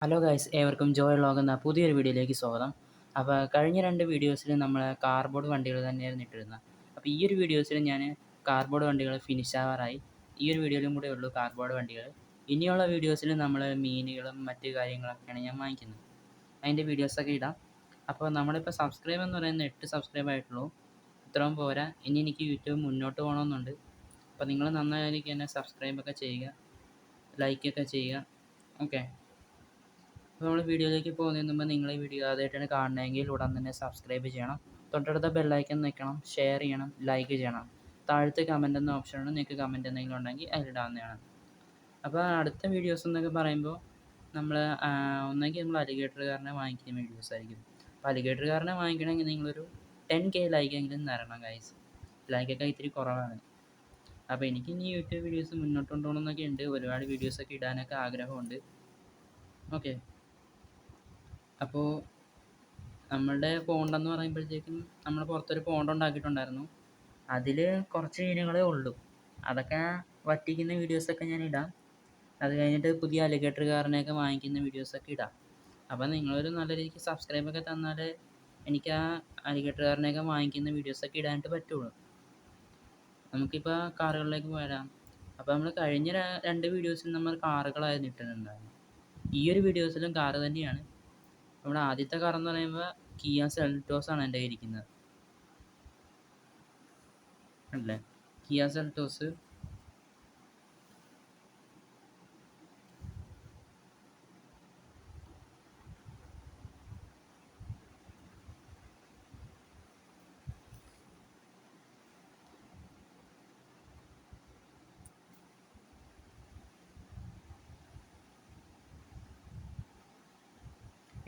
Hello guys, ഏവർക്കും Joy vlog എന്ന പുതിയൊരു വീഡിയോയിലേക്ക് സ്വാഗതം. അപ്പോൾ കഴിഞ്ഞ 2 വീഡിയോസിൽ നമ്മൾ കാർബോർഡ് വണ്ടികൾ തന്നെയായിരുന്നു ഇട്ടിരുന്നത്. അപ്പോൾ ഈ ഒരു വീഡിയോസിൽ ഞാൻ കാർബോർഡ് വണ്ടികൾ ഫിനിഷ് ആവാറായി. ഈ ഒരു വീഡിയോയിലും കൂടെ ഉള്ളൂ കാർബോർഡ് വണ്ടികൾ. ഇനിയുള്ള വീഡിയോസിൽ നമ്മൾ മീനുകളും മറ്റ് കാര്യങ്ങളൊക്കെയാണ് ഞാൻ വാങ്ങിക്കുന്നത്. അതിൻ്റെ വീഡിയോസൊക്കെ ഇടാം. അപ്പോൾ നമ്മളിപ്പോൾ സബ്സ്ക്രൈബ് എന്ന് പറയുന്നത് 8 സബ്സ്ക്രൈബ് ആയിട്ടുള്ളൂ. ഇത്രയും പോരാ, ഇനി എനിക്ക് യൂട്യൂബ് മുന്നോട്ട് പോകണമെന്നുണ്ട്. അപ്പോൾ നിങ്ങൾ നന്നായിരിക്കും എന്നെ സബ്സ്ക്രൈബൊക്കെ ചെയ്യുക, ലൈക്കൊക്കെ ചെയ്യുക. ഓക്കെ. അപ്പോൾ നമ്മൾ വീഡിയോയിലേക്ക് പോകുന്നതിന് മുമ്പ് നിങ്ങൾ ഈ വീഡിയോ ആദ്യമായിട്ടാണ് കാണണമെങ്കിൽ ഉടൻ തന്നെ സബ്സ്ക്രൈബ് ചെയ്യണം. തൊട്ടടുത്ത ബെല്ലൈക്കൺ നിൽക്കണം, ഷെയർ ചെയ്യണം, ലൈക്ക് ചെയ്യണം. താഴത്തെ കമൻറ്റ് എന്ന ഓപ്ഷനുണ്ട്, നിങ്ങൾക്ക് കമൻറ്റ് എന്തെങ്കിലും ഉണ്ടെങ്കിൽ അതിലിടാവുന്നതാണ്. അപ്പോൾ അടുത്ത വീഡിയോസ് എന്നൊക്കെ പറയുമ്പോൾ നമ്മൾ ഒന്നെങ്കിൽ നമ്മൾ അലിഗേറ്ററുകാരനെ വാങ്ങിക്കുന്ന വീഡിയോസ് ആയിരിക്കും. അപ്പോൾ അലിഗേറ്ററുകാരനെ വാങ്ങിക്കണമെങ്കിൽ നിങ്ങളൊരു 10K ലൈക്കെങ്കിലും തരണം ഗൈസ്. ലൈക്കൊക്കെ ഇത്തിരി കുറവാണ്. അപ്പോൾ എനിക്ക് ഇനി യൂട്യൂബ് വീഡിയോസ് മുന്നോട്ട് കൊണ്ടുപോകണമെന്നൊക്കെ ഉണ്ട്. ഒരുപാട് വീഡിയോസൊക്കെ ഇടാനൊക്കെ ആഗ്രഹമുണ്ട്. ഓക്കെ. അപ്പോൾ നമ്മളുടെ പോണ്ടെന്ന് പറയുമ്പോഴത്തേക്കും നമ്മൾ പുറത്തൊരു പോണ്ട് ഉണ്ടാക്കിയിട്ടുണ്ടായിരുന്നു. അതിൽ കുറച്ച് മീനുകളേ ഉള്ളൂ. അതൊക്കെ വറ്റിക്കുന്ന വീഡിയോസൊക്കെ ഞാൻ ഇടാം. അത് കഴിഞ്ഞിട്ട് പുതിയ അലിഗേറ്ററുകാരനെയൊക്കെ വാങ്ങിക്കുന്ന വീഡിയോസൊക്കെ ഇടാം. അപ്പോൾ നിങ്ങളൊരു നല്ല രീതിക്ക് സബ്സ്ക്രൈബൊക്കെ തന്നാൽ എനിക്ക് ആ അലിഗേറ്ററുകാരനെയൊക്കെ വാങ്ങിക്കുന്ന വീഡിയോസൊക്കെ ഇടാനായിട്ട് പറ്റുള്ളൂ. നമുക്കിപ്പോൾ കാറുകളിലേക്ക് വരാം. അപ്പോൾ നമ്മൾ കഴിഞ്ഞ 2 വീഡിയോസിൽ നമ്മൾ കാറുകളായിരുന്നു ഇട്ടിട്ടുണ്ടായിരുന്നു. ഈ ഒരു വീഡിയോസിലും കാറ് തന്നെയാണ്. നമ്മുടെ ആദ്യത്തെ കാർ എന്ന് പറയുമ്പോൾ കിയ സെൽറ്റോസ് ആണ് എൻ്റെ കയ്യിൽ ഇരിക്കുന്നത്. അല്ലേ, കിയ സെൽറ്റോസ്.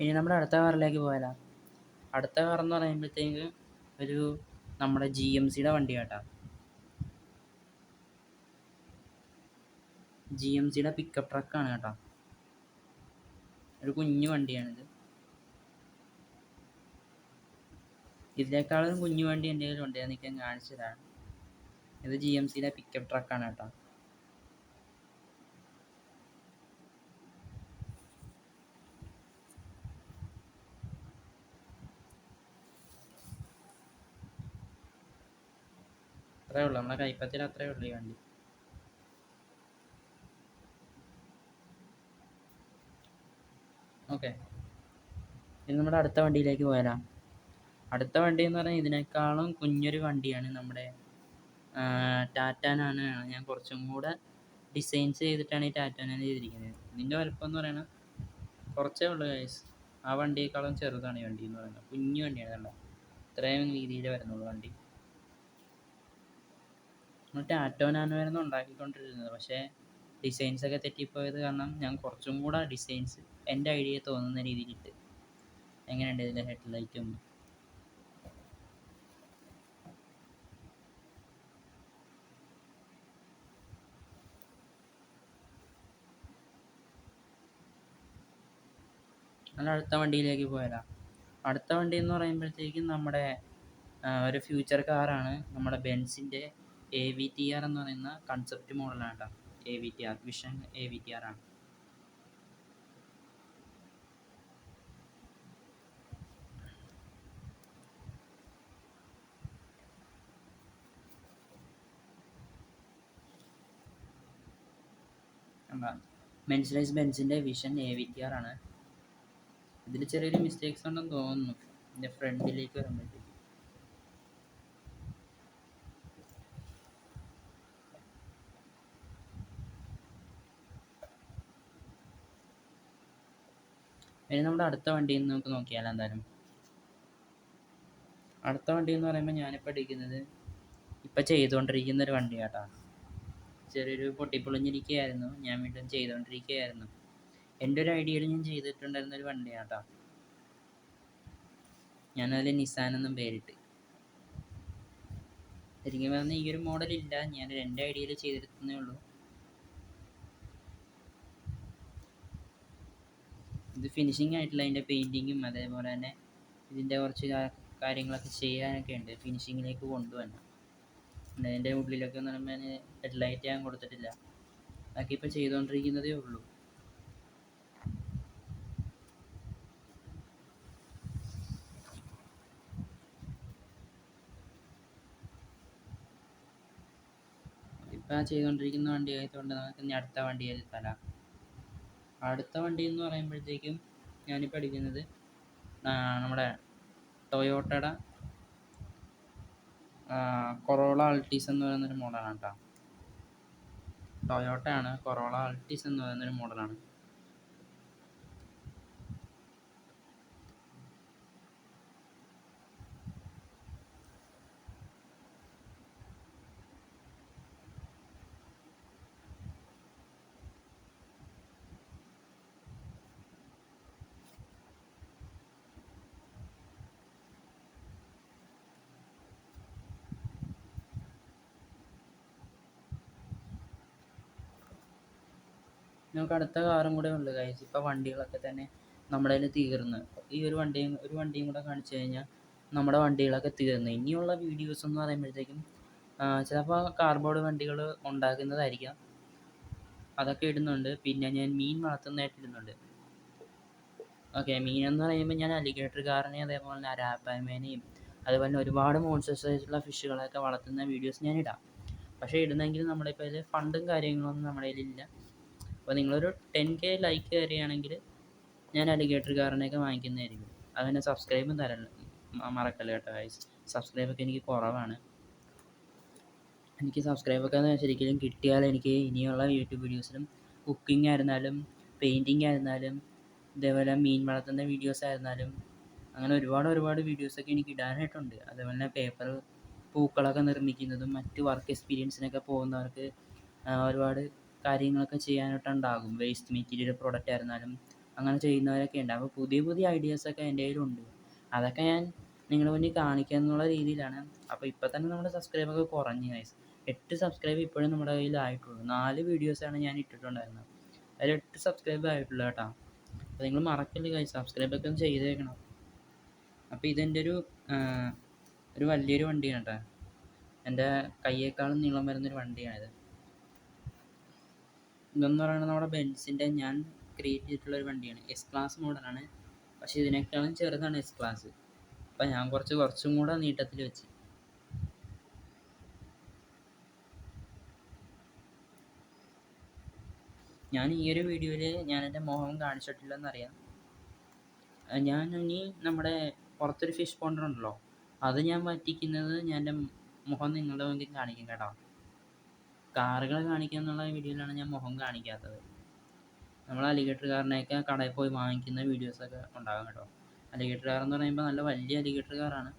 ഇനി നമ്മുടെ അടുത്ത കാറിലേക്ക് പോയാലോ. അടുത്ത കാർ എന്ന് പറയുമ്പോഴത്തേക്ക് ഒരു നമ്മുടെ GMCയുടെ വണ്ടി കേട്ടോ. GMCയുടെ പിക്കപ്പ് ട്രക്കാണ് കേട്ടോ. ഒരു കുഞ്ഞു വണ്ടിയാണിത്. ഇതിനേക്കാളും കുഞ്ഞു വണ്ടി എൻ്റെ കയ്യിലുണ്ട്, എനിക്ക് ഞാൻ കാണിച്ചു തരാം. ഇത് GMCയുടെ പിക്കപ്പ് ട്രക്കാണ് കേട്ടോ. അത്രേ ഉള്ളൂ, നമ്മുടെ കൈപ്പത്തിൽ അത്രേ ഉള്ളൂ ഈ വണ്ടി. ഓക്കെ. ഇനി നമ്മുടെ അടുത്ത വണ്ടിയിലേക്ക് പോയാലോ. അടുത്ത വണ്ടി എന്ന് പറഞ്ഞാൽ ഇതിനേക്കാളും കുഞ്ഞൊരു വണ്ടിയാണ്. നമ്മുടെ ടാറ്റാനാണ്. ഞാൻ കുറച്ചും കൂടെ ഡിസൈൻസ് ചെയ്തിട്ടാണ് ഈ ടാറ്റാനാണ് ചെയ്തിരിക്കുന്നത്. ഇതിൻ്റെ വലുപ്പം എന്ന് പറയുന്നത് കുറച്ചേ ഉള്ളൂ ഗൈസ്. ആ വണ്ടിയേക്കാളും ചെറുതാണ് ഈ വണ്ടി എന്ന് പറയുന്നത്. കുഞ്ഞു വണ്ടിയാണ് കണ്ടോ. ഇത്രയും രീതിയിൽ വരുന്നുള്ളൂ വണ്ടി. നമ്മൾ ടാറ്റോനാണ് ഉണ്ടാക്കിക്കൊണ്ടിരുന്നത്. പക്ഷേ ഡിസൈൻസൊക്കെ തെറ്റിപ്പോയത് കാരണം ഞാൻ കുറച്ചും കൂടെ ഡിസൈൻസ് എൻ്റെ ഐഡിയ തോന്നുന്ന രീതിയിലിട്ട്. എങ്ങനെയുണ്ട് ഇതിൻ്റെ ഹെഡ്ലൈറ്റും നമ്മൾ അടുത്ത വണ്ടിയിലേക്ക് പോയാലോ. അടുത്ത വണ്ടി എന്ന് പറയുമ്പോഴത്തേക്കും നമ്മുടെ ഒരു ഫ്യൂച്ചർ കാറാണ്. നമ്മുടെ ബെൻസിൻ്റെ AVTR എന്ന് പറയുന്ന കൺസെപ്റ്റ് മോഡലാണ് കേട്ടോ. AVTR വിഷൻ AVTR ആണ്. മെൻസിലൈസ് ബെൻസിൻ്റെ വിഷൻ AVTR ആണ്. ഇതിൽ ചെറിയൊരു മിസ്റ്റേക്സ് ഉണ്ടെന്ന് തോന്നുന്നു ഇതിൻ്റെ ഫ്രണ്ടിലേക്ക് വരുമ്പോഴത്തേക്ക്. ഇനി നമ്മുടെ അടുത്ത വണ്ടിയിൽ നിന്ന് നമുക്ക് നോക്കിയാലോ. എന്തായാലും അടുത്ത വണ്ടി എന്ന് പറയുമ്പോൾ ഞാനിപ്പോൾ എടുക്കുന്നത് ഇപ്പം ചെയ്തുകൊണ്ടിരിക്കുന്ന ഒരു വണ്ടി കേട്ടോ. ചെറിയൊരു പൊട്ടിപ്പൊളിഞ്ഞിരിക്കുകയായിരുന്നു, ഞാൻ വീണ്ടും ചെയ്തുകൊണ്ടിരിക്കുകയായിരുന്നു. എൻ്റെ ഒരു ഐഡിയയിൽ ഞാൻ ചെയ്തിട്ടുണ്ടായിരുന്ന ഒരു വണ്ടിയാണ് കേട്ടോ. ഞാനതിൽ നിസാൻ എന്നും പേരിട്ട്. ശരിക്കും പറഞ്ഞാൽ ഈ ഒരു മോഡലില്ല, ഞാൻ എൻ്റെ ഐഡിയയിൽ ചെയ്തെടുക്കുന്നേ ഉള്ളൂ. ഇത് ഫിനിഷിംഗ് ആയിട്ടില്ല. അതിൻ്റെ പെയിൻറ്റിങ്ങും അതേപോലെ തന്നെ ഇതിൻ്റെ കുറച്ച് കാര്യങ്ങളൊക്കെ ചെയ്യാനൊക്കെ ഉണ്ട്. ഫിനിഷിങ്ങിലേക്ക് കൊണ്ടുവരണം. അതിൻ്റെ ഉള്ളിലൊക്കെ എന്ന് പറയുമ്പോൾ ഹെഡ്ലൈറ്റ് ഞാൻ കൊടുത്തിട്ടില്ല. അതൊക്കെ ഇപ്പോൾ ചെയ്തുകൊണ്ടിരിക്കുന്നതേ ഉള്ളൂ. ഇപ്പോൾ ആ ചെയ്തുകൊണ്ടിരിക്കുന്ന വണ്ടി ആയതുകൊണ്ട് നമുക്ക് ഇനി അടുത്ത വണ്ടിയിൽ തരാം. അടുത്ത വണ്ടി എന്ന് പറയുമ്പോഴത്തേക്കും ഞാനിപ്പോൾ എടുക്കുന്നത് നമ്മുടെ ടൊയോട്ടയുടെ കൊറോള അൾട്ടീസ് എന്ന് പറയുന്നൊരു മോഡലാണ് കേട്ടോ. ടൊയോട്ടയാണ് കൊറോള അൾട്ടീസ് എന്ന് പറയുന്നൊരു മോഡലാണ്. നമുക്ക് അടുത്ത കാറും കൂടെ ഉണ്ട് ഗൈസ്. ഇപ്പോൾ വണ്ടികളൊക്കെ തന്നെ നമ്മുടെ കയ്യിൽ തീർന്ന്. ഈ ഒരു വണ്ടിയും കൂടെ കാണിച്ചു കഴിഞ്ഞാൽ നമ്മുടെ വണ്ടികളൊക്കെ തീർന്നു. ഇനിയുള്ള വീഡിയോസ് എന്ന് പറയുമ്പോഴത്തേക്കും ചിലപ്പോൾ കാർബോർഡ് വണ്ടികൾ ഉണ്ടാക്കുന്നതായിരിക്കാം, അതൊക്കെ ഇടുന്നുണ്ട്. പിന്നെ ഞാൻ മീൻ വളർത്തുന്നതായിട്ട് ഇടുന്നുണ്ട്. ഓക്കെ, മീനെന്ന് പറയുമ്പോൾ ഞാൻ അലിഗേറ്റർ കാറിനെയും അതേപോലെ തന്നെ അരാപ്പാമേനെയും അതുപോലെ തന്നെ ഒരുപാട് മോൺസ്റ്റേഴ്സ് ആയിട്ടുള്ള ഫിഷുകളൊക്കെ വളർത്തുന്ന വീഡിയോസ് ഞാൻ ഇടാം. പക്ഷേ ഇടുന്നെങ്കിൽ നമ്മുടെ ഇപ്പോൾ ഇതിൽ ഫണ്ടും കാര്യങ്ങളൊന്നും നമ്മുടെ കയ്യിലില്ല. അപ്പോൾ നിങ്ങളൊരു 10K ലൈക്ക് കയറിയാണെങ്കിൽ ഞാൻ അലിഗേറ്റർ കാറിനെയൊക്കെ വാങ്ങിക്കുന്നതായിരിക്കും. അതുതന്നെ സബ്സ്ക്രൈബും മറക്കല്ല കേട്ടോ ഗൈസ്. സബ്സ്ക്രൈബൊക്കെ എനിക്ക് കുറവാണ്. എനിക്ക് സബ്സ്ക്രൈബൊക്കെ ശരിക്കും കിട്ടിയാൽ എനിക്ക് ഇനിയുള്ള യൂട്യൂബ് വീഡിയോസിലും കുക്കിംഗ് ആയിരുന്നാലും പെയിൻറ്റിങ് ആയിരുന്നാലും ഇതേപോലെ മീൻ വളർത്തുന്ന വീഡിയോസ് ആയിരുന്നാലും അങ്ങനെ ഒരുപാട് വീഡിയോസൊക്കെ എനിക്ക് ഇടാനായിട്ടുണ്ട്. അതേപോലെ തന്നെ പൂക്കളൊക്കെ നിർമ്മിക്കുന്നതും മറ്റ് വർക്ക് എക്സ്പീരിയൻസിനൊക്കെ പോകുന്നവർക്ക് ഒരുപാട് കാര്യങ്ങളൊക്കെ ചെയ്യാനായിട്ടുണ്ടാകും. വേസ്റ്റ് മെറ്റീരിയൽ പ്രോഡക്റ്റ് ആയിരുന്നാലും അങ്ങനെ ചെയ്യുന്നവരൊക്കെ ഉണ്ട്. അപ്പോൾ പുതിയ ഐഡിയാസൊക്കെ എൻ്റെ കയ്യിലുണ്ട്. അതൊക്കെ ഞാൻ നിങ്ങളുടെ മുന്നിൽ കാണിക്കുക എന്നുള്ള രീതിയിലാണ്. അപ്പോൾ ഇപ്പോൾ തന്നെ നമ്മുടെ സബ്സ്ക്രൈബൊക്കെ കുറഞ്ഞു ഗൈസ്. 8 സബ്സ്ക്രൈബ് ഇപ്പോഴും നമ്മുടെ കയ്യിലായിട്ടുള്ളൂ. 4 വീഡിയോസാണ് ഞാൻ ഇട്ടിട്ടുണ്ടായിരുന്നത്. അതിൽ 8 സബ്സ്ക്രൈബ് ആയിട്ടുള്ളൂ കേട്ടോ. അപ്പോൾ നിങ്ങൾ മറക്കല്ലേ ഗൈസ്, സബ്സ്ക്രൈബൊക്കെ ഒന്ന് ചെയ്തേക്കണം. അപ്പോൾ ഇതെൻ്റെ ഒരു വലിയൊരു വണ്ടിയാണ് കേട്ടോ. എൻ്റെ കയ്യേക്കാളും നീളം വരുന്നൊരു വണ്ടിയാണിത്. ഇതെന്ന് പറയുന്നത് നമ്മുടെ ബെൻസിൻ്റെ ഞാൻ ക്രിയേറ്റ് ചെയ്തിട്ടുള്ളൊരു വണ്ടിയാണ്. എസ് ക്ലാസ് മോഡലാണ്, പക്ഷേ ഇതിനേക്കാളും ചെറുതാണ് എസ് ക്ലാസ്. അപ്പം ഞാൻ കുറച്ചും കൂടെ നീട്ടത്തിൽ വെച്ച്. ഞാൻ ഈ ഒരു വീഡിയോയിൽ ഞാൻ എൻ്റെ മുഖം കാണിച്ചിട്ടില്ലെന്നറിയാം. ഞാൻ ഇനി നമ്മുടെ പുറത്തൊരു ഫിഷ് പോണ്ടർ ഉണ്ടല്ലോ, അത് ഞാൻ വറ്റിക്കുന്നത് ഞാൻ എൻ്റെ മുഖം നിങ്ങളുടെ മുന്നിൽ കാണിക്കും കേട്ടോ. കാറുകൾ കാണിക്കുക എന്നുള്ള വീഡിയോയിലാണ് ഞാൻ മുഖം കാണിക്കാത്തത്. നമ്മൾ അലിഗേറ്റർ കാറിനെയൊക്കെ കടയിൽ പോയി വാങ്ങിക്കുന്ന വീഡിയോസൊക്കെ ഉണ്ടാകും കേട്ടോ. അലിഗേറ്റർ കാർ എന്ന് പറയുമ്പോൾ നല്ല വലിയ അലിഗേറ്റർ കാറാണ്,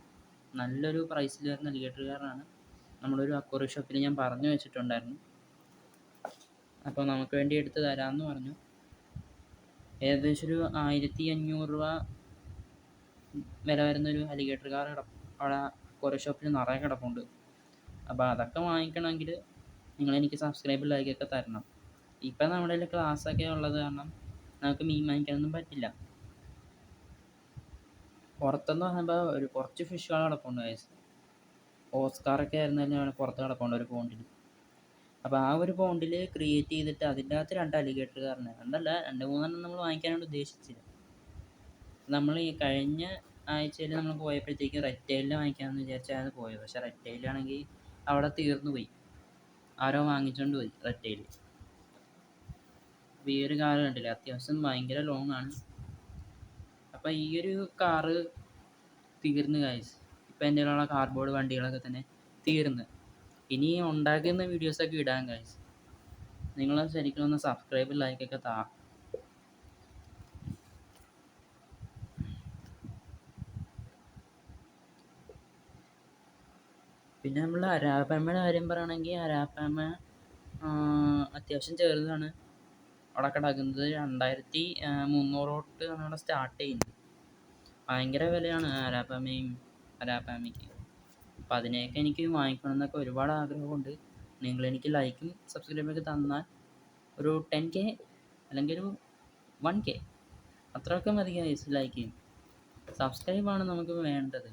നല്ലൊരു പ്രൈസിൽ വരുന്ന അലിഗേറ്റർ കാറാണ്. നമ്മളൊരു അക്വേറിയം ഷോപ്പിൽ ഞാൻ പറഞ്ഞു വെച്ചിട്ടുണ്ടായിരുന്നു. അപ്പോൾ നമുക്ക് വേണ്ടി എടുത്ത് തരാമെന്ന് പറഞ്ഞു. ഏകദേശം ഒരു 1500 രൂപ വില വരുന്നൊരു അലിഗേറ്റർ കാർ അവിടെ അക്വേറിയം ഷോപ്പിൽ നിറയെ കിടപ്പുണ്ട്. അപ്പോൾ അതൊക്കെ വാങ്ങിക്കണമെങ്കിൽ നിങ്ങളെനിക്ക് സബ്സ്ക്രൈബ് ലൈക്കൊക്കെ തരണം. ഇപ്പം നമ്മുടെ കയ്യിൽ ക്ലാസ്സൊക്കെ ഉള്ളത് കാരണം നമുക്ക് മീൻ വാങ്ങിക്കാനൊന്നും പറ്റില്ല. പുറത്തെന്ന് പറയുമ്പോൾ കുറച്ച് ഫിഷുകൾ കിടപ്പുണ്ട് ഗൈസ്. ഓസ്കാറൊക്കെ ആയിരുന്നാലും പുറത്ത് കിടപ്പുണ്ട് ഒരു പോണ്ടിൽ. അപ്പോൾ ആ ഒരു പോണ്ടിൽ ക്രിയേറ്റ് ചെയ്തിട്ട് അതിൻ്റെ അകത്ത് 2 അലിഗേറ്റർ കാറിന് 2-3 നമ്മൾ വാങ്ങിക്കാനാണ് ഉദ്ദേശിച്ചത്. നമ്മൾ ഈ കഴിഞ്ഞ ആഴ്ചയിൽ നമ്മൾ പോയപ്പോഴത്തേക്ക് റെറ്റെയിലിൽ വാങ്ങിക്കാമെന്ന് വിചാരിച്ചാണ് പോയത്. പക്ഷേ റെറ്റെയിലാണെങ്കിൽ അവിടെ തീർന്നു പോയി, ആരോ വാങ്ങിച്ചുകൊണ്ട് പോയി റെറ്റെയിൽ. അപ്പോൾ ഈ ഒരു കാറ് കണ്ടില്ലേ, അത്യാവശ്യം ഭയങ്കര ലോങ് ആണ്. അപ്പോൾ ഈ ഒരു കാറ് തീർന്ന് ഗൈസ്. ഇപ്പോൾ എൻ്റെ ഉള്ള കാർബോർഡ് വണ്ടികളൊക്കെ തന്നെ തീർന്ന്. ഇനി ഉണ്ടാക്കുന്ന വീഡിയോസൊക്കെ ഇടാൻ ഗൈസ്. നിങ്ങൾ ശരിക്കും ഒന്ന് സബ്സ്ക്രൈബ് ലൈക്കൊക്കെ താ. പിന്നെ നമ്മൾ അരാപ്പാമയുടെ കാര്യം പറയുകയാണെങ്കിൽ അരാപ്പാമ അത്യാവശ്യം ചെറുതാണ്. അവിടെ കിടക്കുന്നത് 2300 തൊട്ടാണ് അവിടെ സ്റ്റാർട്ട് ചെയ്യുന്നത്. ഭയങ്കര വിലയാണ് അരാപ്പാമയ്ക്ക്. അപ്പോൾ അതിനെയൊക്കെ എനിക്ക് വാങ്ങിക്കണം എന്നൊക്കെ ഒരുപാട് ആഗ്രഹമുണ്ട്. നിങ്ങളെനിക്ക് ലൈക്കും സബ്സ്ക്രൈബൊക്കെ തന്നാൽ ഒരു 10K അല്ലെങ്കിൽ ഒരു 1K അത്രയൊക്കെ മതി ഗൈസ്. ലൈക്ക് സബ്സ്ക്രൈബാണ് നമുക്ക് വേണ്ടത്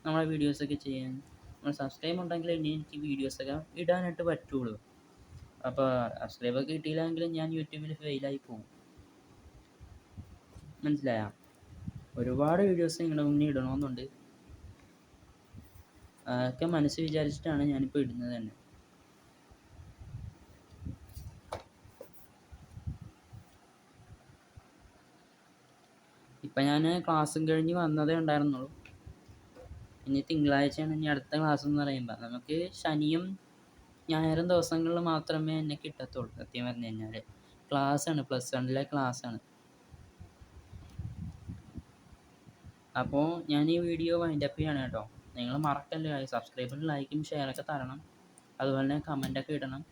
നമ്മളെ വീഡിയോസൊക്കെ ചെയ്യാൻ. നമ്മൾ സബ്സ്ക്രൈബ് ഉണ്ടെങ്കിൽ ഇനി എനിക്ക് വീഡിയോസൊക്കെ ഇടാനായിട്ട് പറ്റുള്ളൂ. അപ്പോൾ സബ്സ്ക്രൈബൊക്കെ കിട്ടിയില്ലെങ്കിൽ ഞാൻ യൂട്യൂബിൽ ഫെയിലായി പോകും, മനസ്സിലായോ? ഒരുപാട് വീഡിയോസ് നിങ്ങളുടെ മുന്നിൽ ഇടണമെന്നുണ്ട്. അതൊക്കെ മനസ്സ് വിചാരിച്ചിട്ടാണ് ഞാനിപ്പോൾ ഇടുന്നത് തന്നെ. ഇപ്പം ഞാൻ ക്ലാസ്സും കഴിഞ്ഞ് വന്നതേ ഉണ്ടായിരുന്നുള്ളൂ. ഇനി തിങ്കളാഴ്ചയാണ് ഇനി അടുത്ത ക്ലാസ് എന്ന് പറയുമ്പോൾ. നമുക്ക് ശനിയും ഞായറും ദിവസങ്ങളിൽ മാത്രമേ എന്നെ കിട്ടത്തുള്ളൂ. സത്യം പറഞ്ഞു കഴിഞ്ഞാൽ ക്ലാസ്സാണ്, +1 ക്ലാസ്സാണ്. അപ്പോൾ ഞാൻ ഈ വീഡിയോ വൈൻഡപ്പ് ചെയ്യാണ് കേട്ടോ. നിങ്ങൾ മറക്കല്ലേ സബ്സ്ക്രൈബും ലൈക്കും ഷെയറൊക്കെ തരണം. അതുപോലെ തന്നെ കമൻറ്റൊക്കെ ഇടണം.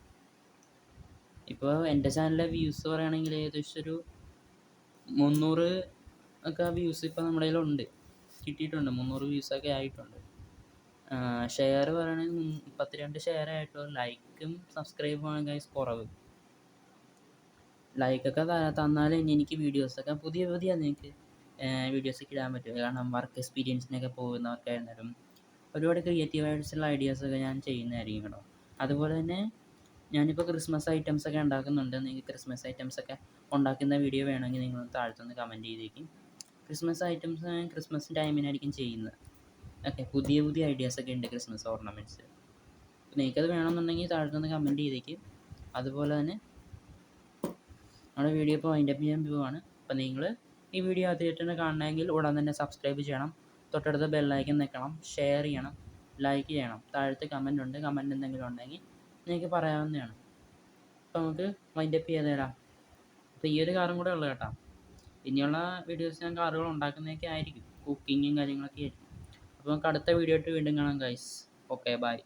ഇപ്പോൾ എൻ്റെ ചാനലിലെ വ്യൂസ് പറയുകയാണെങ്കിൽ ഏകദേശം ഒരു 300 ഒക്കെ വ്യൂസ് ഇപ്പോൾ നമ്മുടെ കയ്യിലുണ്ട്, കിട്ടിയിട്ടുണ്ട്. 300 വ്യൂസൊക്കെ ആയിട്ടുണ്ട്. ഷെയർ പറയുകയാണെങ്കിൽ 32 ഷെയർ ആയിട്ടുള്ളൂ. ലൈക്കും സബ്സ്ക്രൈബുമാണ് ഗൈസ് കുറവ്. ലൈക്കൊക്കെ തന്നാലേ ഇനി എനിക്ക് വീഡിയോസൊക്കെ പുതിയ നിങ്ങൾക്ക് വീഡിയോസൊക്കെ ഇടാൻ പറ്റും. കാരണം വർക്ക് എക്സ്പീരിയൻസിനൊക്കെ പോകുന്നവർക്കായിരുന്നാലും ഒരുപാട് ക്രിയേറ്റീവായിട്ടുള്ള ഐഡിയാസൊക്കെ ഞാൻ ചെയ്യുന്നതായിരിക്കും കേട്ടോ. അതുപോലെ തന്നെ ഞാനിപ്പോൾ ക്രിസ്മസ് ഐറ്റംസൊക്കെ ഉണ്ടാക്കുന്നുണ്ട്. നിങ്ങൾക്ക് ക്രിസ്മസ് ഐറ്റംസൊക്കെ ഉണ്ടാക്കുന്ന വീഡിയോ വേണമെങ്കിൽ നിങ്ങൾ താഴത്തുനിന്ന് കമൻറ്റ് ചെയ്തേക്കും. ക്രിസ്മസ് ഐറ്റംസ് ക്രിസ്മസ് ടൈമിനായിരിക്കും ചെയ്യുന്നത്. ഓക്കെ, പുതിയ ഐഡിയാസൊക്കെ ഉണ്ട് ക്രിസ്മസ് ഓർണമെൻറ്റ്സ്. അപ്പോൾ നിങ്ങൾക്കത് വേണമെന്നുണ്ടെങ്കിൽ താഴത്തുനിന്ന് കമൻറ്റ് ചെയ്തേക്കും. അതുപോലെ തന്നെ നമ്മുടെ വീഡിയോ ഇപ്പോൾ വൈൻഡപ്പ് ചെയ്യാൻ പോവുകയാണ്. അപ്പോൾ നിങ്ങൾ ഈ വീഡിയോ ആദ്യമായിട്ടാണ് കാണണമെങ്കിൽ ഉടൻ തന്നെ സബ്സ്ക്രൈബ് ചെയ്യണം. തൊട്ടടുത്ത ബെല്ലൈക്കൻ നിൽക്കണം, ഷെയർ ചെയ്യണം, ലൈക്ക് ചെയ്യണം. താഴത്ത് കമൻ്റ് ഉണ്ട്, കമൻ്റ് എന്തെങ്കിലും ഉണ്ടെങ്കിൽ നിങ്ങൾക്ക് പറയാവുന്നതാണ്. അപ്പോൾ നമുക്ക് വൈൻഡപ്പ് ചെയ്ത് തരാം. അപ്പോൾ ഈ ഒരു കാറും കൂടെ ഉള്ളു കേട്ടോ. ഇനിയുള്ള വീഡിയോസ് ഞാൻ കാറുകൾ ഉണ്ടാക്കുന്നതൊക്കെ ആയിരിക്കും, കുക്കിങ്ങും കാര്യങ്ങളൊക്കെ ആയിരിക്കും. അപ്പോൾ നമുക്ക് അടുത്ത വീഡിയോ ആയിട്ട് വീണ്ടും കാണാം ഗൈസ്. Okay, by.